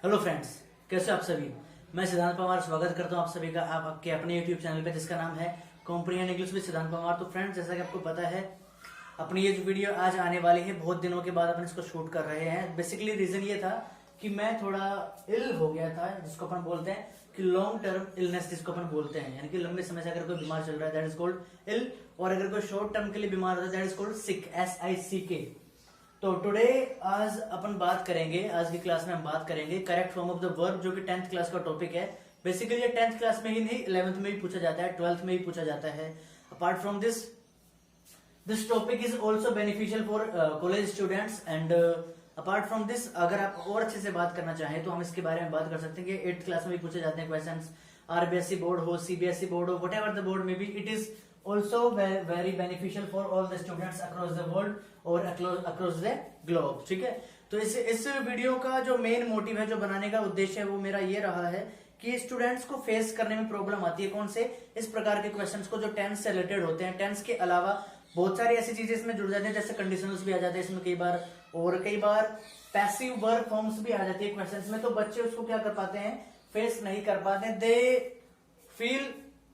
Hello friends, कैसे हो आप सभी। मैं सिद्धांत पवार स्वागत करता हूं आप सभी का आपके अपने यूट्यूब चैनल पे जिसका नाम है कॉम्प्रिहेंड इंग्लिश विद सिद्धांत पवार। तो फ्रेंड्स, जैसा कि आपको पता है अपनी ये जो वीडियो आज आने वाली है, बहुत दिनों के बाद अपन इसको शूट कर रहे हैं। बेसिकली रीजन ये था कि मैं थोड़ा इल हो गया था, जिसको अपन बोलते हैं कि लॉन्ग टर्म इलनेस, जिसको अपन बोलते हैं, यानी कि लंबे समय से अगर कोई बीमार चल रहा है दैट इज कॉल्ड इल, और अगर कोई शॉर्ट टर्म के लिए बीमार होता है that is called sick, SICK। तो टुडे आज अपन बात करेंगे, आज की क्लास में हम बात करेंगे correct form of the verb, जो कि 10th क्लास का टॉपिक है। बेसिकली ये 10th क्लास में ही नहीं, 11th में भी पूछा जाता है, 12th में भी पूछा जाता है। Apart from this topic is also beneficial for college students and apart from this, अगर आप और अच्छे से बात करना चाहें तो हम इसके बारे में बात कर सकते हैं कि 8th क्लास में भी पूछे जाते हैं क्वेश्चन। RBSE बोर्ड हो, CBSE बोर्ड हो, whatever the board may be, it is also very beneficial for all the students across the world और across the globe। ठीक है, तो इस वीडियो का जो मेन मोटिव है, जो बनाने का उद्देश्य है, वो मेरा ये रहा है कि स्टूडेंट्स को फेस करने में प्रॉब्लम आती है कौन से, इस प्रकार के क्वेश्चंस को जो टेंस से रिलेटेड होते हैं। टेंस के अलावा बहुत सारी ऐसी चीजें इसमें जुड़ जाती है, जैसे कंडीशनल्स भी आ जाते हैं इसमें कई बार, और कई बार पैसिव वर्ब फॉर्म्स भी आ जाती है क्वेश्चंस में। तो बच्चे उसको क्या कर पाते हैं, फेस नहीं कर पाते, they feel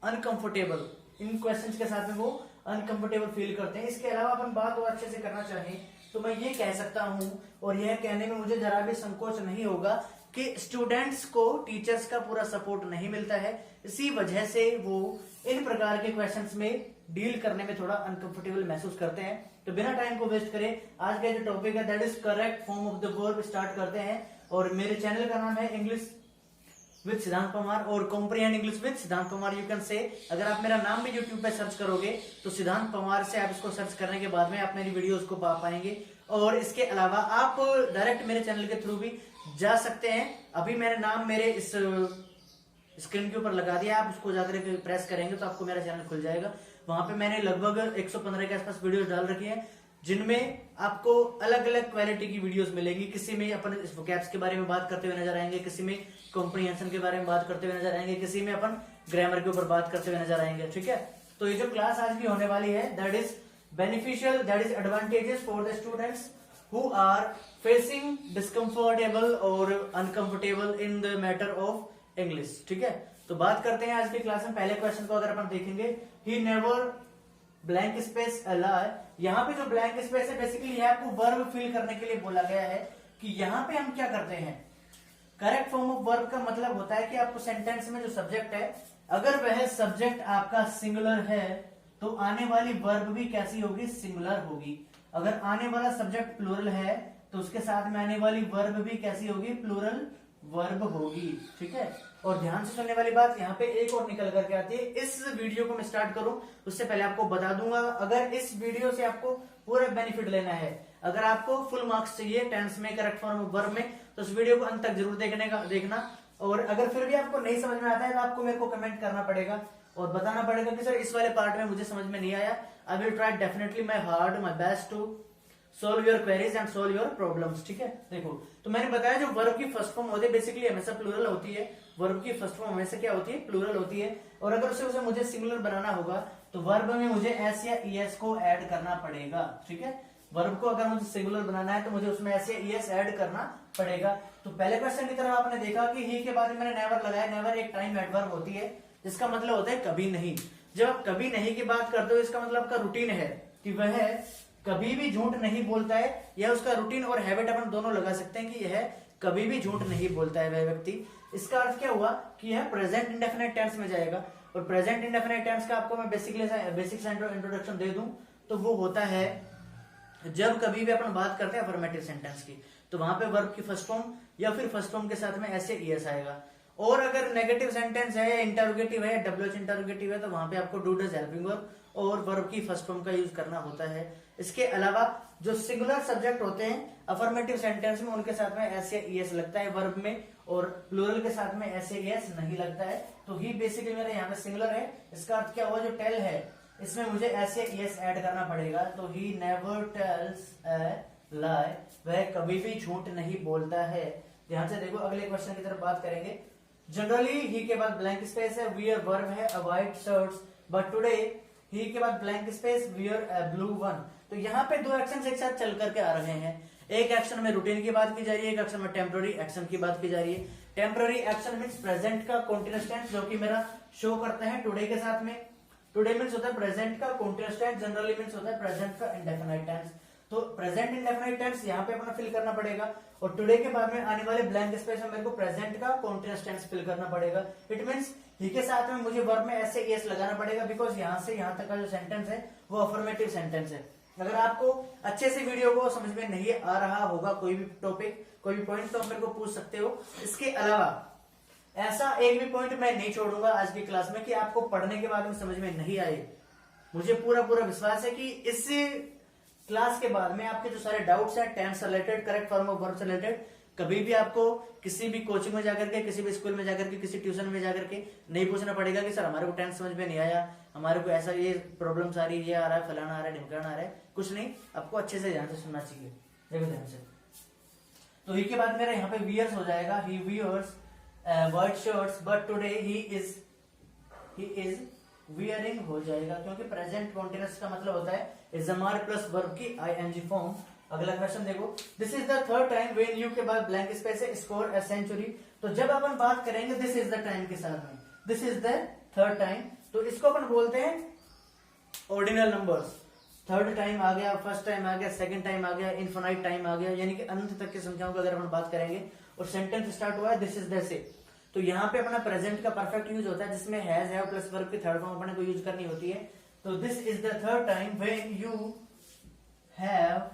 uncomfortable, in questions के साथ में वो अनकंफर्टेबल फील करते हैं। इसके अलावा अपन बात और अच्छे से करना चाहें तो मैं ये कह सकता हूं, और यह कहने में मुझे जरा भी संकोच नहीं होगा, कि स्टूडेंट्स को टीचर्स का पूरा सपोर्ट नहीं मिलता है। इसी वजह से वो इन प्रकार के क्वेश्चंस में डील करने में थोड़ा अनकंफर्टेबल महसूस करते हैं। तो बिना टाइम को वेस्ट करे आज का जो टॉपिक है that is correct form of the verb start करते हैं। और मेरे चैनल का नाम है इंग्लिश विद सिद्धांत पवार और कॉम्प्रिहेंड इंग्लिश विद सिद्धांत पवार। यू कैन से, अगर आप मेरा नाम भी यूट्यूब पे सर्च करोगे तो सिद्धांत पवार से आप इसको सर्च करने के बाद में आप मेरी वीडियोस को पा पाएंगे। और इसके अलावा आप डायरेक्ट मेरे चैनल के थ्रू भी जा सकते हैं। अभी मेरा नाम मेरे इस स्क्रीन के ऊपर लगा दिया, आप उसको जाकर प्रेस करेंगे तो आपको मेरा चैनल खुल जाएगा। वहां पे मैंने लगभग 115 के आसपास वीडियोस डाल रखी है, जिनमें आपको अलग अलग क्वालिटी की वीडियोस मिलेंगी। किसी में अपन इस वोकैब्स के बारे में बात करते हुए नजर आएंगे, किसी में कॉम्प्रिहेंशन के बारे में बात करते हुए नजर आएंगे, किसी में अपन ग्रामर के ऊपर बात करते हुए नजर आएंगे। ठीक है, तो ये जो क्लास आज की होने वाली है that is beneficial, that is advantages for the students who are facing discomfortable और uncomfortable in the matter of English. ठीक है, तो बात करते हैं आज की क्लास में पहले क्वेश्चन को। अगर अपन देखेंगे, he never blank space allow, यहाँ पे जो ब्लैंक स्पेस है बेसिकली यह आपको वर्ब फिल करने के लिए बोला गया है कि यहाँ पे हम क्या करते हैं। करेक्ट फॉर्म ऑफ वर्ब का मतलब होता है कि आपको सेंटेंस में जो सब्जेक्ट है, अगर वह सब्जेक्ट आपका सिंगुलर है तो आने वाली वर्ब भी कैसी होगी, सिंगुलर होगी। अगर आने वाला सब्जेक्ट प्लूरल है तो उसके साथ में आने वाली वर्ब भी कैसी होगी, प्लूरल वर्ब होगी। ठीक है, और ध्यान से सुनने वाली बात यहाँ पे एक और निकल करके आती है। इस वीडियो को मैं स्टार्ट करूं उससे पहले आपको बता दूंगा, अगर इस वीडियो से आपको पूरा बेनिफिट लेना है, अगर आपको फुल मार्क्स चाहिए टेंस में, करेक्ट फॉर्म ऑफ वर्ब में, तो इस वीडियो को अंत तक जरूर देखना। और अगर फिर भी आपको नहीं समझ में आता है तो आपको मेरे को कमेंट करना पड़ेगा और बताना पड़ेगा कि सर इस वाले पार्ट में मुझे समझ में नहीं आया। I will try definitely my hard my best to solve your queries and solve your problems. ठीक है, देखो तो मैंने बताया जो वर्ब की फर्स्ट फॉर्म होती है बेसिकली हमेशा प्लूरल होती है। वर्ब की फर्स्ट फॉर्म हमेशा क्या होती है, प्लूरल होती है। और अगर उसे मुझे सिंगुलर बनाना होगा तो वर्ब में मुझे एस या ईएस को ऐड करना पड़ेगा। ठीक है, वर्ब को अगर मुझे सिंगुलर बनाना है तो मुझे उसमें एस या ईएस ऐड करना पड़ेगा। तो पहले क्वेश्चन की तरफ आपने देखा कि ही के बाद मैंने नेवर लगाया। नेवर एक टाइम एडवर्ब होती है, जिसका मतलब होता है कभी नहीं। जब आप कभी नहीं की बात करते हो इसका मतलब आपका रूटीन है कि वह कभी भी झूठ नहीं बोलता है, या उसका रूटीन और हैबिट अपन दोनों लगा सकते हैं कि यह कभी भी झूठ नहीं बोलता है वह व्यक्ति। इसका अर्थ क्या हुआ कि यह प्रेजेंट इंडेफिनिट टेंस में जाएगा। और प्रेजेंट इंडेफिनिट टेंस का आपको मैं बेसिक इंट्रोडक्शन दे दूं तो वो होता है जब कभी भी अपन बात करते हैं अफर्मेटिव सेंटेंस की, तो वहां पे वर्ब की फर्स्ट फॉर्म या फिर फर्स्ट फॉर्म के साथ में ऐसे ईएस आएगा। और अगर नेगेटिव सेंटेंस है, इंटरोगेटिव है, डब्ल्यूएच इंटरोगेटिव है, तो वहां पे आपको डू डज हेल्पिंग वर्ब और वर्ब की फर्स्ट फॉर्म का यूज करना होता है। इसके अलावा जो सिंगुलर सब्जेक्ट होते हैं अफर्मेटिव सेंटेंस में, उनके साथ में एस या ईएस लगता है वर्ब में, और प्लूरल के साथ में एस या ईएस नहीं लगता है। तो ही बेसिकली मेरे यहाँ पे सिंगुलर है। इसका अर्थ क्या हुआ, जो टेल है इसमें मुझे एस या ईएस ऐड करना पड़ेगा। तो ही नेवर टेल्स अ लाई, वह कभी भी झूठ नहीं बोलता है। ध्यान से देखो, अगले क्वेश्चन की तरफ बात करेंगे। जनरली ही के बाद ब्लैंक स्पेस है, वियर वर्ब है a white shirts, but today he के बाद blank space wear a blue one. तो यहाँ पे दो एक्शन एक साथ चल करके आ रहे हैं। एक एक्शन में रूटीन की बात की जा रही है, एक एक्शन में टेम्पररी एक्शन की बात की जा रही है। टेम्पररी एक्शन मीन्स प्रेजेंट का कॉन्टिन्यूअस टेंस, जो कि मेरा शो करता है टुडे के साथ में। टुडे मीन्स होता है प्रेजेंट का कॉन्टिन्यूअस टेंस, जनरली मीन्स होता है प्रेजेंट का इंडेफिनाइट टेंस। तो प्रेजेंट इंडेफिनाइट टेंस यहाँ पे अपना फिल करना पड़ेगा, और टुडे के बाद में आने वाले ब्लैंक स्पेस में मेरे को प्रेजेंट का कॉन्टिन्यूअस टेंस फिल करना पड़ेगा। इट मीन्स ही के साथ में मुझे वर्ब में ऐसे एस लगाना पड़ेगा, बिकॉज यहाँ से यहाँ तक का जो सेंटेंस है वो अफर्मेटिव सेंटेंस है। अगर आपको अच्छे से वीडियो को समझ में नहीं आ रहा होगा कोई भी टॉपिक, कोई भी पॉइंट, तो आप मेरे को पूछ सकते हो। इसके अलावा ऐसा एक भी पॉइंट मैं नहीं छोड़ूंगा आज की क्लास में कि आपको पढ़ने के बाद में समझ में नहीं आए। मुझे पूरा विश्वास है कि इस क्लास के बाद में आपके जो सारे डाउट्स हैं टेंस से related, correct form of verb से रिलेटेड, कभी भी आपको किसी भी कोचिंग में जाकर के, किसी भी स्कूल में जाकर के, किसी ट्यूशन में जाकर के नहीं पूछना पड़ेगा कि सर हमारे को टेंस समझ में नहीं आया, हमारे को ऐसा ये प्रॉब्लम आ रही है, ये आ रहा है, फलाना आ रहा है, ढिमकाना आ रहा है। कुछ नहीं, आपको अच्छे से ध्यान से सुनना चाहिए। देखो ध्यान से। तो ही के बाद मेरा यहाँ पे वियर्स हो जाएगा, he wears white shirts but today he is wearing हो जाएगा, क्योंकि प्रेजेंट कॉन्टिन्यूअस का मतलब होता है इजमार प्लस वर्ब की आईएनजी फॉर्म। अगला क्वेश्चन देखो, this is the third time when you के बाद ब्लैंक स्पेस है स्कोर अ सेंचुरी। तो जब अपन बात करेंगे दिस इज द टाइम के साथ में, this is the third time, तो इसको अपन बोलते हैं ऑर्डिनल नंबर्स। थर्ड टाइम आ गया, फर्स्ट टाइम आ गया, सेकंड टाइम आ गया, इनफिनाइट टाइम आ गया, यानी कि अनंत तक की संख्याओं की अगर अपन बात करेंगे और सेंटेंस स्टार्ट हुआ है दिस इज द से, तो यहाँ पे अपना प्रेजेंट का परफेक्ट यूज होता है, जिसमें हैज हैव प्लस वर्ब की थर्ड फॉर्म अपने को यूज करनी होती है। तो this is the third time when you have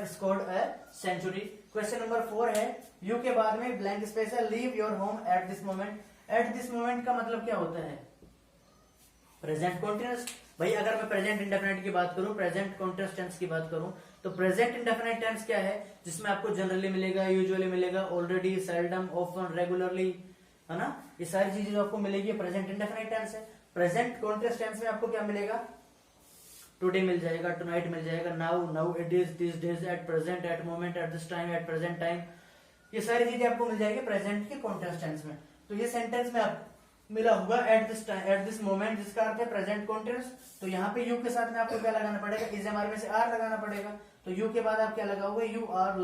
scored a century. Question number 4 है, यू के बाद में ब्लैंक स्पेस है, leave your home at this moment. At this moment का मतलब क्या होता है? Present continuous. भाई अगर मैं प्रेजेंट इंडेफिनिट की बात करूं, प्रेजेंट कॉन्टिन्यूअस टेंस की बात करूं, तो प्रेजेंट इंडेफिनिट टेंस क्या है? जिसमें आपको जनरली मिलेगा, यूजुअली मिलेगा, ऑलरेडी, सेल्डम, ऑफन, रेगुलरली, है ना, ये सारी चीजें जो आपको मिलेगी प्रेजेंट इंडेफिनिट टेंस है। प्रेजेंट कॉन्टिन्यूअस टेंस में आपको क्या मिलेगा? टुडे मिल जाएगा, टुनाइट मिल जाएगा, now it is, this days, at present, at moment, at this time, at present time, ये सारी चीजें आपको मिल जाएगी प्रेजेंट के कॉन्टिन्यूअस टेंस में। तो ये सेंटेंस में आप मिला होगा eight this time, eight this moment, जिसका अर्थ है प्रेजेंट कॉन्टिन्यूअस। तो यहाँ पे यू के साथ में आपको क्या लगाना पड़ेगा? इज एम आर में से आर लगाना पड़ेगा। तो यू के बाद आप क्या लगाओगे? You are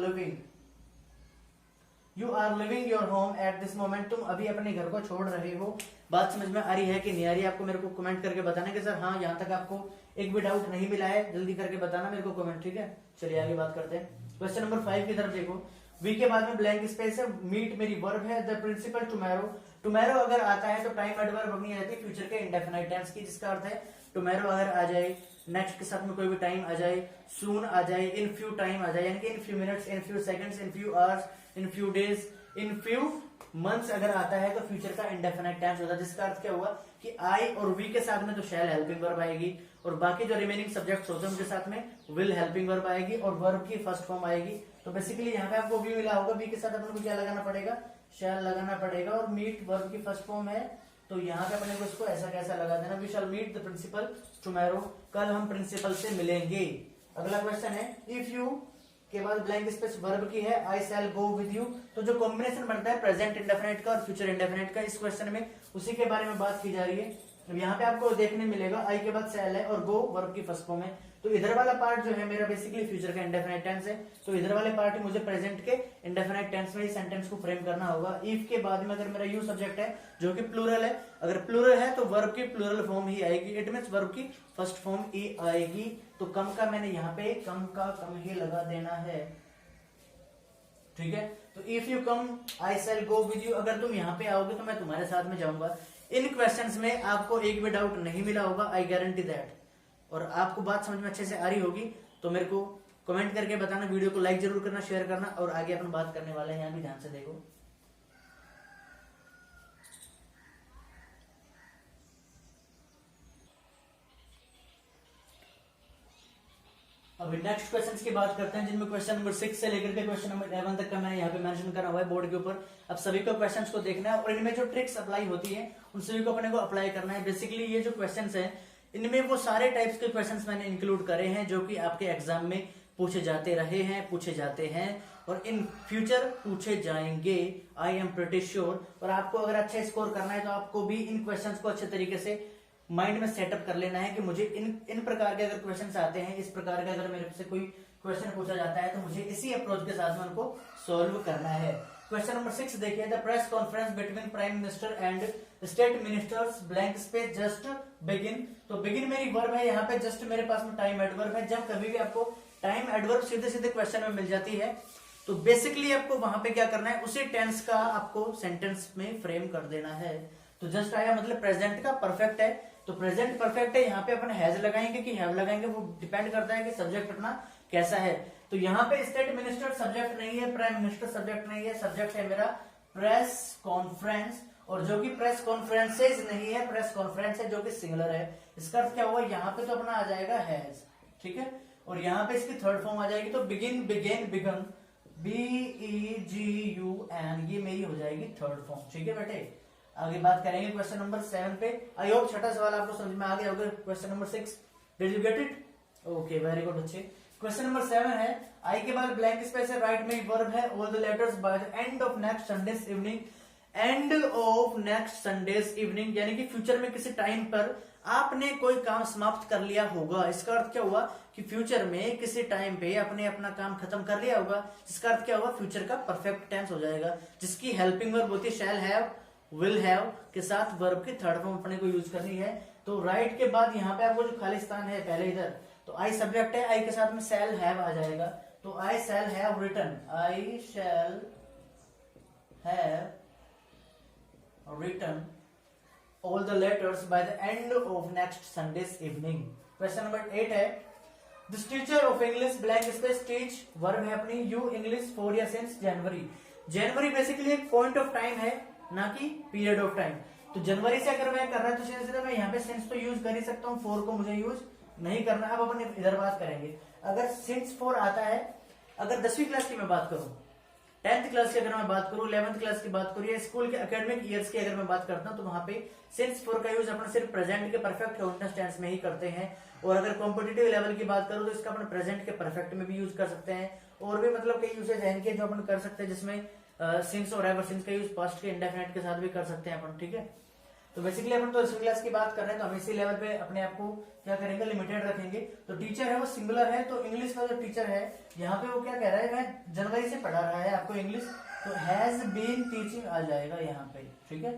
living your home at this moment. तुम अभी अपने घर को छोड़ रहे हो। बात समझ में आ रही है कि नहीं आ रही है? आपको मेरे को कमेंट करके बताना कि सर हाँ यहाँ तक आपको एक भी डाउट नहीं मिला है, जल्दी करके बताना मेरे को कमेंट, ठीक है। चलिए आगे बात करते हैं। क्वेश्चन नंबर 5 की तरफ देखो, वी के बाद में ब्लैंक स्पेस है, मीट मेरी वर्ब है, द प्रिंसिपल टुमारो। टुमारो अगर आता है तो टाइम एडवर्ब अपनी रहती है फ्यूचर के इंडेफिनाइट टेंस की, जिसका अर्थ है टुमारो अगर आ जाए, नेक्स्ट के साथ में कोई भी टाइम आ जाए, सून आ जाए, इन फ्यू टाइम आ जाए, यानी कि in few minutes, in few seconds, in few hours, in few days, in few months अगर आता है तो फ्यूचर का इंडेफिनाइट टेंस होता है, जिसका अर्थ क्या हुआ कि आई और वी के साथ में तो शैल हेल्पिंग वर्ब आएगी, और बाकी जो रिमेनिंग सब्जेक्ट्स होते हैं उनके साथ में विल हेल्पिंग वर्ब आएगी, और वर्ब की फर्स्ट फॉर्म आएगी। तो बेसिकली यहाँ पे आपको वी मिला होगा, वी के साथ अपन को क्या लगाना पड़ेगा? शैल लगाना पड़ेगा, और मीट वर्ब की फर्स्ट फॉर्म है, तो यहाँ पे अपने को इसको ऐसा कैसा लगा देना, we shall meet the principal tomorrow, कल हम प्रिंसिपल से मिलेंगे। अगला क्वेश्चन है, इफ यू के बाद ब्लैंक स्पेस वर्ब की है, आई शैल गो विद यू। तो जो कॉम्बिनेशन बनता है प्रेजेंट इंडेफिनिट का और फ्यूचर इंडेफिनिट का, इस क्वेश्चन में उसी के बारे में बात की जा रही है। अब यहाँ पे आपको देखने मिलेगा आई के बाद शैल है और गो वर्ब की फर्स्ट फॉर्म है, तो इधर वाला पार्ट जो है मेरा बेसिकली फ्यूचर का इंडेफिनिट टेंस है, तो इधर वाले पार्ट मुझे प्रेजेंट के इंडेफिनिट टेंस में ही सेंटेंस को फ्रेम करना होगा। इफ के बाद में अगर मेरा यू सब्जेक्ट है जो कि प्लूरल है, अगर प्लूरल है तो वर्ब की प्लूरल फॉर्म ही आएगी, इट मींस वर्ब की फर्स्ट फॉर्म ई आएगी। तो कम का मैंने यहाँ पे कम का कम ही लगा देना है, ठीक है। तो if you come I shall go with you, अगर तुम यहाँ पे आओगे तो मैं तुम्हारे साथ में जाऊंगा। इन क्वेश्चंस में आपको एक भी डाउट नहीं मिला होगा, आई गारंटी दैट, और आपको बात समझ में अच्छे से आ रही होगी। तो मेरे को कमेंट करके बताना, वीडियो को लाइक जरूर करना, शेयर करना, और आगे अपन बात करने वाले हैं, यहाँ भी ध्यान से देखो। अभी नेक्स्ट क्वेश्चंस की बात करते हैं, जिनमें क्वेश्चन नंबर 6 से लेकर के क्वेश्चन नंबर 11 तक का मैंने यहाँ पे मेंशन करा हुआ है बोर्ड के ऊपर। अब सभी को क्वेश्चंस को देखना है और इनमें जो ट्रिक्स अप्लाई होती है उन सभी को अपने को अप्लाई करना है। बेसिकली ये जो क्वेश्चंस हैं इनमें वो सारे टाइप्स के क्वेश्चंस मैंने इंक्लूड करे हैं जो कि आपके एग्जाम में पूछे जाते रहे हैं, पूछे जाते हैं और इन फ्यूचर पूछे जाएंगे, आई एम प्रिटी श्योर। और आपको अगर अच्छा स्कोर करना है तो आपको भी इन क्वेश्चंस को अच्छे तरीके से माइंड में सेटअप कर लेना है कि मुझे इन प्रकार के अगर क्वेश्चन आते हैं, इस प्रकार का अगर मेरे से कोई क्वेश्चन पूछा जाता है तो मुझे इसी अप्रोच के साथ में उनको सोल्व करना है। क्वेश्चन नंबर 6 देखिए, the press conference between prime minister and state ministers blank space just begin. तो बिगिन मेरी वर्ब है, यहाँ पे जस्ट मेरे पास में टाइम एडवर्ब है। जब कभी भी आपको टाइम एडवर्ब सीधे सीधे क्वेश्चन में मिल जाती है तो बेसिकली आपको वहां पे क्या करना है, उसी टेंस का आपको सेंटेंस में फ्रेम कर देना है। तो जस्ट आया मतलब प्रेजेंट का परफेक्ट है, तो प्रेजेंट परफेक्ट है, यहाँ पे अपन हैज लगाएंगे कि हैव लगाएंगे वो डिपेंड करता है कि सब्जेक्ट अपना कैसा है। तो यहाँ पे स्टेट मिनिस्टर सब्जेक्ट नहीं है, प्राइम मिनिस्टर सब्जेक्ट नहीं है, सब्जेक्ट है मेरा प्रेस कॉन्फ्रेंस, और जो कि प्रेस कॉन्फ्रेंसेज नहीं है, प्रेस कॉन्फ्रेंस है जो कि सिंगुलर है। इसका अर्थ क्या हुआ, यहाँ पे तो अपना आ जाएगा हैज, ठीक है, और यहाँ पे इसकी थर्ड फॉर्म आ जाएगी तो बिगिन, बिगेन, बिगन, BEGUN, ये मेरी हो जाएगी थर्ड फॉर्म। ठीक है बेटे, आगे बात करेंगे क्वेश्चन नंबर 7 पे। आई होप छठा सवाल आपको समझ में आ गया होगा। Question number 6, did you get it? Okay, very good बच्चे। क्वेश्चन नंबर 7 है, आई के बाद ब्लैंक स्पेस है, राइट में वर्ब है, all the letters by the end of next Sundays evening. End of next Sundays evening यानी कि फ्यूचर में किसी टाइम पर आपने कोई काम समाप्त कर लिया होगा। इसका अर्थ क्या हुआ कि फ्यूचर में किसी टाइम पे आपने अपना काम खत्म कर लिया होगा, जिसका अर्थ क्या हुआ, फ्यूचर का परफेक्ट टेंस हो जाएगा, जिसकी हेल्पिंग वर्ब होती है शैल हैव, विल हैव के साथ वर्ब की थर्ड फॉर्म अपने को यूज करनी है। तो राइट के बाद यहाँ पे आपको जो खाली स्थान है पहले इधर, तो आई सब्जेक्ट है, आई के साथ में शैल हैव आ जाएगा, तो I shall have written, I shall have written all the letters by the end of next Sunday's evening। Question number 8 है, this teacher of English blank space teach verb है अपनी you English for या since January। जनवरी basically एक point of time है, ना कि period of time. तो जनवरी से अगर मैं कर रहा तो सीधे मैं यहाँ पे सिंस तो यूज कर ही सकता हूँ, फोर को मुझे यूज नहीं करना। अब अपन इधर बात करेंगे, अगर सिंस 4 आता है, अगर 10वीं क्लास की मैं बात करूं, 10th क्लास की अगर मैं बात करूं, 11th क्लास की बात करूं, या स्कूल के एकेडमिक ईयर्स की अगर मैं बात करता हूं, तो वहां पे सिंस 4 का यूज अपन सिर्फ प्रेजेंट के परफेक्ट कंटीन्यूअस टेंस में ही करते हैं। और अगर कॉम्पिटिटिव लेवल की बात करूं तो इसका अपन प्रेजेंट के परफेक्ट में भी यूज कर सकते हैं। और भी मतलब कई यूसेज हैं इनके जो अपन कर सकते हैं, जिसमें सिंस और एवर सिंस का यूज पास्ट के इंडेफिनिट के साथ भी कर सकते हैं अपन। ठीक है, तो बेसिकली अपन तो 10वीं क्लास की बात कर रहे हैं, तो हम इसी लेवल पे अपने आप को क्या करेंगे, लिमिटेड रखेंगे। तो टीचर है वो सिंगुलर है, तो इंग्लिश का जो टीचर है यहाँ पे वो क्या कह रहा है, मैं जनवरी से पढ़ा रहा है आपको इंग्लिश, तो हैज बीन टीचिंग आ जाएगा यहाँ पे। ठीक है,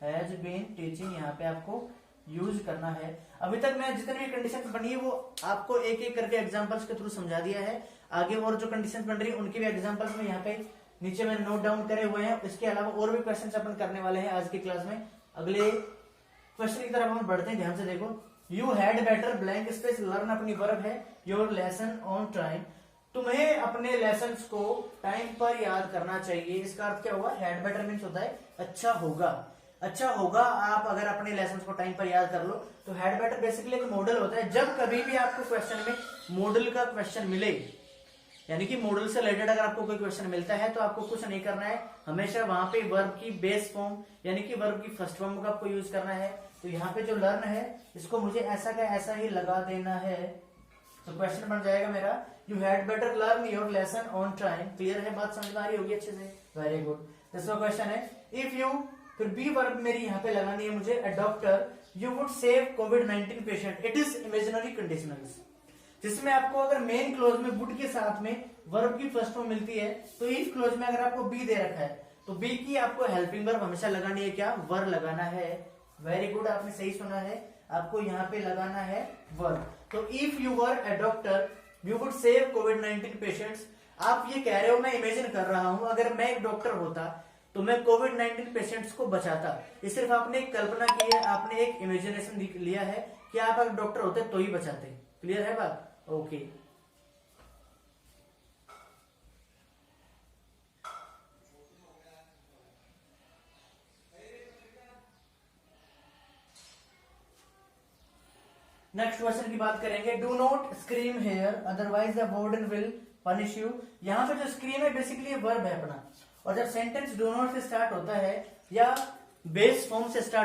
हैज बीन टीचिंग यहाँ पे आपको यूज करना है। अभी तक मैं जितनी भी कंडीशन बनी है वो आपको एक एक करके एग्जांपल्स के थ्रू समझा दिया है। आगे और जो कंडीशन बन रही है उनके भी एग्जांपल्स में यहाँ पे नीचे मैंने नोट डाउन करे हुए हैं। इसके अलावा और भी क्वेश्चन अपन करने वाले हैं आज की क्लास में। अगले क्वेश्चन की तरफ हम बढ़ते हैं, ध्यान से देखो। You had better blank space learn अपनी वर्ब है, योर लेसन ऑन टाइम। तुम्हें अपने लेसन्स को टाइम पर याद करना चाहिए। इसका अर्थ क्या हुआ, हैड बेटर मीन्स होता है अच्छा होगा। अच्छा होगा आप अगर अपने लेसन्स को टाइम पर याद कर लो, तो हैड बेटर बेसिकली एक मॉडल होता है। जब कभी भी आपको क्वेश्चन में मॉडल का क्वेश्चन मिले, यानी कि मॉडल से रिलेटेड अगर आपको कोई क्वेश्चन मिलता है, तो आपको कुछ नहीं करना है, हमेशा वहां पे वर्ब की बेस फॉर्म यानी कि वर्ब की फर्स्ट फॉर्म का आपको यूज करना है। तो यहाँ पे जो लर्न है इसको मुझे ऐसा का ऐसा ही लगा देना है। तो क्वेश्चन बन जाएगा मेरा, you had better learn your lesson on time. Clear है, बात समझ में आ रही होगी अच्छे से, वेरी गुड। दूसरा क्वेश्चन है, इफ यू, फिर बी वर्ब मेरी यहाँ पे लगानी है मुझे, a doctor you would save covid patient, it is imaginary conditionals, जिसमें आपको अगर मेन क्लोज में वुड के साथ में वर्ब की फर्स्ट फॉर्म मिलती है, तो इफ क्लोज में अगर आपको बी दे रखा है तो बी की आपको हेल्पिंग वर्ब हमेशा लगानी है, क्या, वर लगाना है। वेरी गुड, आपने सही सुना है, आपको यहाँ पे लगाना है वर्ब। तो if you were a doctor you would save covid patients, आप ये कह रहे हो, मैं इमेजिन कर रहा हूं अगर मैं एक डॉक्टर होता तो मैं कोविड-19 पेशेंट्स को बचाता। ये सिर्फ आपने एक कल्पना की है, आपने एक इमेजिनेशन लिया है कि आप अगर डॉक्टर होते तो ही बचाते। क्लियर है बात, ओके। नेक्स्ट क्वेश्चन की बात करेंगे, do not scream here otherwise the warden will punish you. यहाँ पे जो स्क्रीम है बेसिकली वर्ब है अपना, और जब सेंटेंस डू नॉट से स्टार्ट होता है या बेस फॉर्म से स्टार्ट